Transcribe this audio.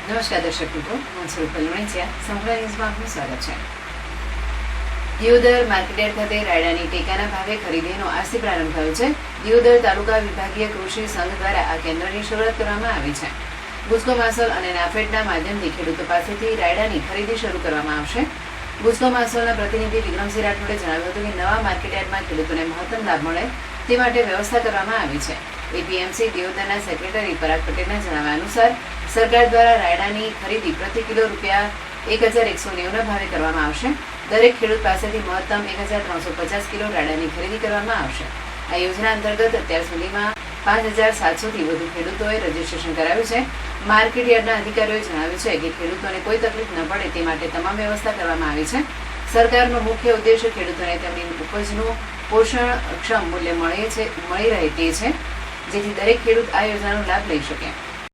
નમસ્કાર દર્શક મિત્રો, હું સ્વરૂપ પલવણીચિયા. સમગ્ર ન્યૂઝમાં આપનું સ્વાગત છે. દિયોદર માર્કેટયાર્ડ ખાતે રાયડાની ટેકાના ભાવે ખરીદીનો આજથી પ્રારંભ થયો છે. દિયોદર તાલુકા વિભાગીય કૃષિ સંઘ દ્વારા આ કેન્દ્રની શરૂઆત કરવામાં આવી છે. ગુજકો માસોલ અને નાફેડના માધ્યમથી ખેડૂતો પાસેથી રાયડાની ખરીદી શરૂ કરવામાં આવશે. ગુજકો માસોલના પ્રતિનિધિ વિક્રમસિંહ રાઠોડે જણાવ્યું હતું કે નવા માર્કેટયાર્ડમાં ખેડૂતોને મહત્તમ લાભ મળે તે માટે વ્યવસ્થા કરવામાં આવી છે. એપીએમસી દિયોદરના સેક્રેટરી પરાગ પટેલના જણાવ્યા અનુસાર સરકાર દ્વારા રાયડાની ખરીદી પ્રતિ કિલો ₹1,190 ભાવે કરવામાં આવશે. દરેક ખેડૂત પાસેથી મહત્તમ 1,350 કિલો રાયડાની ખરીદી કરવામાં આવશે. આ યોજના અંતર્ગત અત્યાર સુધીમાં 5,700થી વધુ ખેડૂતોએ રજીસ્ટ્રેશન કરાવ્યું છે. માર્કેટયાર્ડના અધિકારીઓએ જણાવ્યું છે કે ખેડૂતોને કોઈ તકલીફ ન પડે તે માટે તમામ વ્યવસ્થા કરવામાં આવી છે. સરકારનો મુખ્ય ઉદ્દેશ ખેડૂતોને તેમની ઉપજનું પોષણક્ષમ મૂલ્ય મળી રહે તે છે, જેથી દરેક ખેડૂત આ યોજનાનો લાભ લઈ શકે.